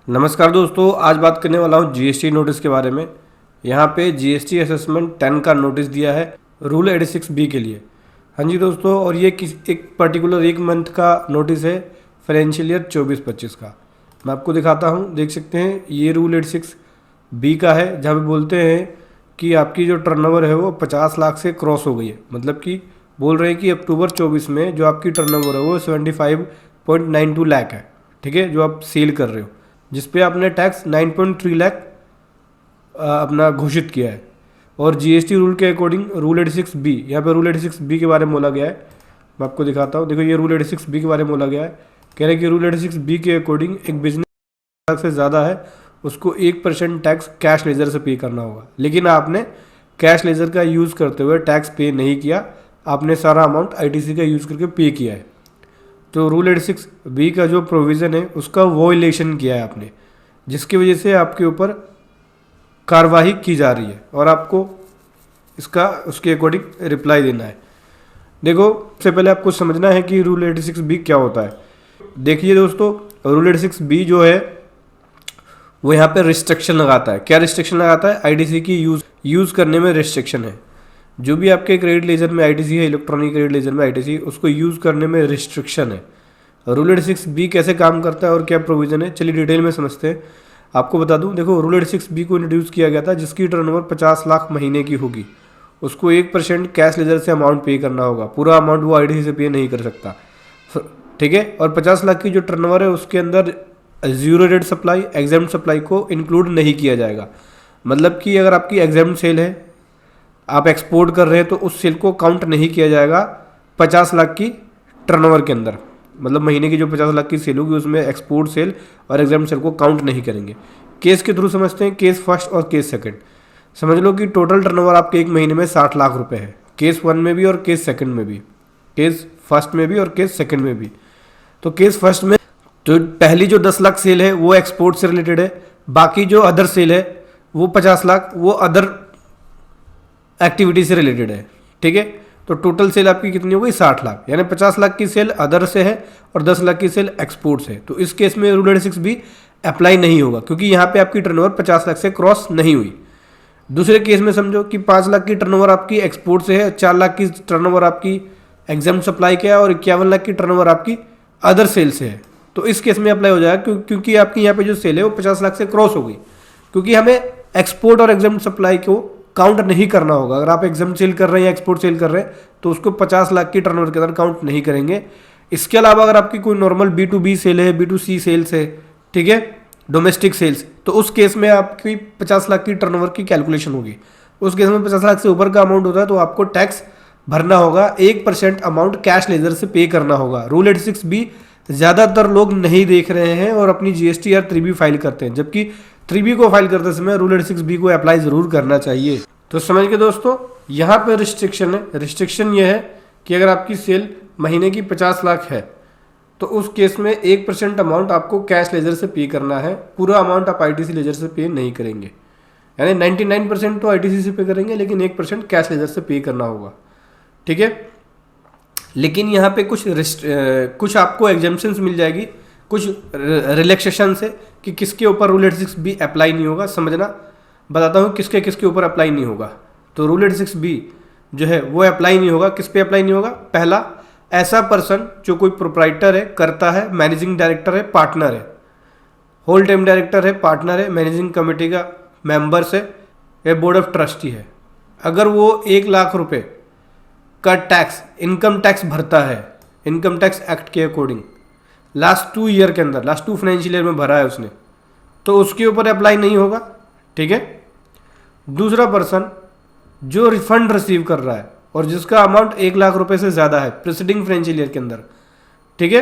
नमस्कार दोस्तों, आज बात करने वाला हूँ जीएसटी नोटिस के बारे में। यहाँ पे जीएसटी असेसमेंट 10 का नोटिस दिया है रूल 86B के लिए। हाँ जी दोस्तों, और ये एक पर्टिकुलर एक मंथ का नोटिस है, फाइनेंशियल ईयर 24-25 का। मैं आपको दिखाता हूँ, देख सकते हैं ये रूल 86B का है, जहाँ पे बोलते हैं कि आपकी जो टर्नओवर है वो 50 लाख से क्रॉस हो गई है। मतलब कि बोल रहे हैं कि अक्टूबर 24 में जो आपकी टर्नओवर है वो 75.92 लाख है, ठीक है, जो आप सेल कर रहे हो, जिस पे आपने टैक्स 9.3 लाख अपना घोषित किया है। और जीएसटी रूल के अकॉर्डिंग रूल 86B, यहाँ पे रूल 86B के बारे में बोला गया है। मैं आपको दिखाता हूँ, देखो ये रूल 86B के बारे में बोला गया है। कह रहे हैं कि रूल 86B के अकॉर्डिंग एक बिजनेस से ज़्यादा है उसको 1% टैक्स कैश लेजर से पे करना होगा। लेकिन आपने कैश लेजर का यूज़ करते हुए टैक्स पे नहीं किया, आपने सारा अमाउंट आईटीसी का यूज़ करके पे किया है। तो रूल 86B का जो प्रोविज़न है उसका वोलेशन किया है आपने, जिसकी वजह से आपके ऊपर कार्रवाई की जा रही है और आपको इसका उसके अकॉर्डिंग रिप्लाई देना है। देखो, सबसे पहले आपको समझना है कि रूल 86B क्या होता है। देखिए दोस्तों, रूल 86B जो है वो यहाँ पे रिस्ट्रिक्शन लगाता है। क्या रिस्ट्रिक्शन लगाता है? आईटीसी की यूज़ करने में रिस्ट्रिक्शन है। जो भी आपके क्रेडिट लेजर में आईटीसी है, इलेक्ट्रॉनिक क्रेडिट लेजर में आईटीसी, उसको यूज़ करने में रिस्ट्रिक्शन है। रूल 86B कैसे काम करता है और क्या प्रोविज़न है, चलिए डिटेल में समझते हैं। आपको बता दूं, देखो रूल 86B को इंट्रोड्यूस किया गया था जिसकी टर्नओवर 50 लाख महीने की होगी, उसको 1% कैश लेजर से अमाउंट पे करना होगा। पूरा अमाउंट वो आईटीसी से पे नहीं कर सकता, ठीक है। और 50 लाख की जो टर्नओवर है उसके अंदर zero rate supply, exempt supply को इंक्लूड नहीं किया जाएगा। मतलब कि अगर आपकी एग्जाम सेल है, आप एक्सपोर्ट कर रहे हैं, तो उस सेल को काउंट नहीं किया जाएगा 50 लाख की टर्नओवर के अंदर। मतलब महीने की जो 50 लाख की सेल होगी उसमें एक्सपोर्ट सेल और एग्जाम सेल को काउंट नहीं करेंगे। केस के थ्रू समझते हैं, केस फर्स्ट और केस सेकंड। समझ लो कि टोटल टर्नओवर आपके एक महीने में 60 लाख रुपए है, केस 1 में भी और केस सेकंड में भी, केस फर्स्ट में भी और केस सेकंड में भी। तो केस फर्स्ट में तो पहली जो 10 लाख सेल है वो एक्सपोर्ट से रिलेटेड है, बाकी जो अदर सेल है वो 50 लाख वो अदर एक्टिविटी से रिलेटेड है, ठीक है। तो टोटल सेल आपकी कितनी हो गई? 60 लाख। यानी 50 लाख की सेल अदर से है और 10 लाख की सेल एक्सपोर्ट से। तो इस केस में रूल 86B अप्लाई नहीं होगा, क्योंकि यहाँ पे आपकी टर्नओवर 50 लाख से क्रॉस नहीं हुई। दूसरे केस में समझो कि 5 लाख की टर्नओवर आपकी एक्सपोर्ट से है, 4 लाख की टर्नओवर आपकी एग्जाम सप्लाई के है और 51 लाख की टर्नओवर आपकी अदर सेल से है। तो इस केस में अप्लाई हो जाएगा, क्योंकि आपकी यहाँ पे जो सेल है वो 50 लाख से क्रॉस हो गई। क्योंकि हमें एक्सपोर्ट और एग्जाम सप्लाई को काउंट नहीं करना होगा। अगर आप एग्जाम सेल कर रहे हैं या एक्सपोर्ट सेल कर रहे हैं तो उसको 50 लाख की टर्नओवर के अंदर काउंट नहीं करेंगे। इसके अलावा अगर आपकी कोई नॉर्मल B2B सेल है, B2C सेल्स है, ठीक है, डोमेस्टिक सेल्स, तो उस केस में आपकी 50 लाख की टर्नओवर की कैलकुलेशन होगी। उस केस में 50 लाख से ऊपर का अमाउंट होता है तो आपको टैक्स भरना होगा, 1% अमाउंट कैश लेजर से पे करना होगा। रूल 86B ज़्यादातर लोग नहीं देख रहे हैं और अपनी GST या 3B फाइल करते हैं, जबकि 3B को फाइल करते समय रूल 86B को अप्लाई ज़रूर करना चाहिए। तो समझ के दोस्तों, यहाँ पे रिस्ट्रिक्शन है। रिस्ट्रिक्शन ये है कि अगर आपकी सेल महीने की 50 लाख है तो उस केस में 1% अमाउंट आपको कैश लेजर से पे करना है, पूरा अमाउंट आप आईटीसी लेजर से पे नहीं करेंगे। यानी 99% तो आईटीसी से पे करेंगे, लेकिन 1% कैश लेजर से पे करना होगा, ठीक है। लेकिन यहाँ पे कुछ आपको एग्जाम्पशंस मिल जाएगी, कुछ रिलैक्सेशन से, कि किसके ऊपर रूल 86B अप्लाई नहीं होगा। समझना, बताता हूँ किसके किसके ऊपर अप्लाई नहीं होगा। तो रूल 86B जो है वो अप्लाई नहीं होगा। किस पे अप्लाई नहीं होगा? पहला, ऐसा पर्सन जो कोई प्रोप्राइटर है, करता है, मैनेजिंग डायरेक्टर है, पार्टनर है, होल टाइम डायरेक्टर है, पार्टनर है, मैनेजिंग कमेटी का मेंबर्स है या बोर्ड ऑफ ट्रस्टी है। अगर वो 1 लाख रुपए का टैक्स, इनकम टैक्स भरता है, इनकम टैक्स एक्ट के अकॉर्डिंग लास्ट 2 ईयर के अंदर, लास्ट 2 फाइनेंशियल ईयर में भरा है उसने, तो उसके ऊपर अप्लाई नहीं होगा, ठीक है। दूसरा पर्सन जो रिफंड रिसीव कर रहा है और जिसका अमाउंट 1 लाख रुपए से ज़्यादा है प्रीसीडिंग फाइनेंशियल ईयर के अंदर, ठीक है,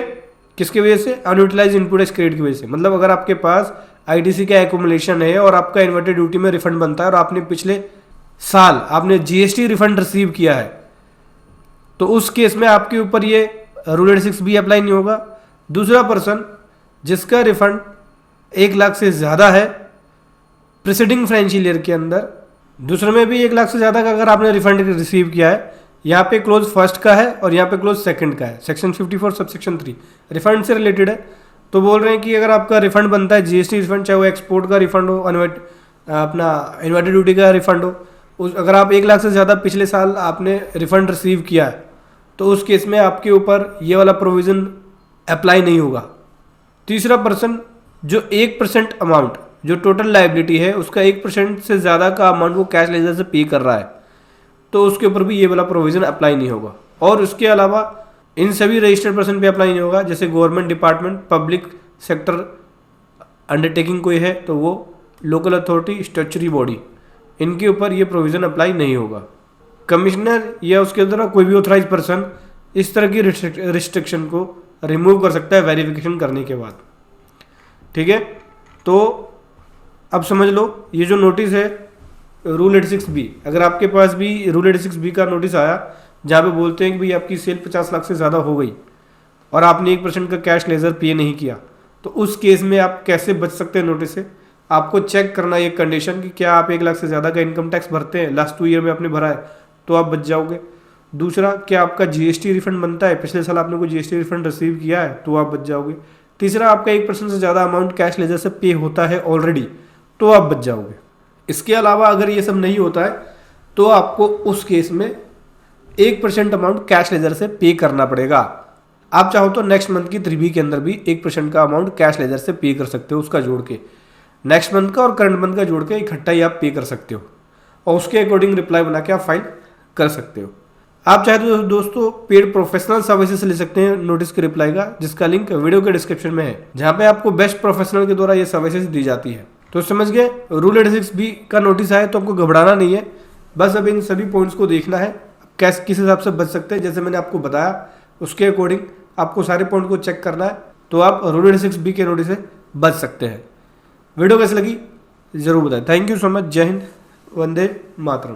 किसकी वजह से? अनयूटिलाइज इनपुट टैक्स क्रेडिट की वजह से। मतलब अगर आपके पास आईटीसी का एक्यूमुलेशन है और आपका इन्वर्टेड ड्यूटी में रिफंड बनता है और आपने पिछले साल आपने जीएसटी रिफंड रिसीव किया है, तो उस केस में आपके ऊपर ये रूल 86B अप्लाई नहीं होगा। दूसरा पर्सन जिसका रिफंड 1 लाख से ज़्यादा है प्रीसीडिंग फाइनेंशियल ईयर के अंदर, दूसरे में भी 1 लाख से ज़्यादा का अगर आपने रिफंड रिसीव किया है, यहाँ पे क्लोज फर्स्ट का है और यहाँ पे क्लोज सेकंड का है, सेक्शन 54 सबसेक्शन 3 रिफंड से रिलेटेड है। तो बोल रहे हैं कि अगर आपका रिफंड बनता है, जीएसटी रिफंड, चाहे वो एक्सपोर्ट का रिफंड हो, अपना इन्वर्टेड ड्यूटी का रिफंड हो, अगर आप 1 लाख से ज़्यादा पिछले साल आपने रिफंड रिसीव किया है तो उस केस में आपके ऊपर ये वाला प्रोविज़न अप्लाई नहीं होगा। तीसरा पर्सन जो 1% अमाउंट, जो टोटल लाइबिलिटी है उसका 1% से ज़्यादा का अमाउंट वो कैश लेजर से पे कर रहा है, तो उसके ऊपर भी ये वाला प्रोविज़न अप्लाई नहीं होगा। और उसके अलावा इन सभी रजिस्टर्ड पर्सन पे अप्लाई नहीं होगा, जैसे government department, public sector undertaking कोई है तो वो, लोकल अथॉरिटी, स्टैट्यूटरी बॉडी, इनके ऊपर ये प्रोविज़न अप्लाई नहीं होगा। कमिश्नर या उसके द्वारा कोई भी ऑथराइज पर्सन इस तरह की रिस्ट्रिक्शन को रिमूव कर सकता है वेरिफिकेशन करने के बाद। ठीक है, तो अब समझ लो ये जो नोटिस है रूल 86B, अगर आपके पास भी रूल 86B का नोटिस आया जहाँ पे बोलते हैं कि भाई आपकी सेल 50 लाख से ज़्यादा हो गई और आपने 1% का कैश लेजर पे नहीं किया, तो उस केस में आप कैसे बच सकते हैं नोटिस से। आपको चेक करना ये कंडीशन कि क्या आप 1 लाख से ज़्यादा का इनकम टैक्स भरते हैं, लास्ट 2 ईयर में आपने भरा है तो आप बच जाओगे। दूसरा, क्या आपका जीएसटी रिफंड बनता है, पिछले साल आपने कोई जीएसटी रिफंड रिसीव किया है तो आप बच जाओगे। तीसरा, आपका 1% से ज़्यादा अमाउंट कैश लेजर से पे होता है ऑलरेडी तो आप बच जाओगे। इसके अलावा अगर ये सब नहीं होता है तो आपको उस केस में 1% अमाउंट कैश लेजर से पे करना पड़ेगा। आप चाहो तो नेक्स्ट मंथ की 3B के अंदर भी 1% का अमाउंट कैश लेजर से पे कर सकते हो, उसका जोड़ के नेक्स्ट मंथ का और करंट मंथ का जोड़ के इकट्ठा ही आप पे कर सकते हो और उसके अकॉर्डिंग रिप्लाई बना के आप फाइल कर सकते हो। आप चाहे तो दोस्तों पेड प्रोफेशनल सर्विसेज ले सकते हैं नोटिस के रिप्लाई का, जिसका लिंक वीडियो के डिस्क्रिप्शन में है, जहाँ पे आपको बेस्ट प्रोफेशनल के द्वारा ये सर्विसेज दी जाती है। तो समझ गए, रूल 86B का नोटिस आए तो आपको घबराना नहीं है, बस अब इन सभी पॉइंट्स को देखना है कैसे किस हिसाब से बच सकते हैं। जैसे मैंने आपको बताया उसके अकॉर्डिंग आपको सारे पॉइंट को चेक करना है, तो आप रूल 86B के नोटिस से बच सकते हैं। वीडियो कैसी लगी जरूर बताएं। Thank you so much. जय हिंद, वंदे मातरम।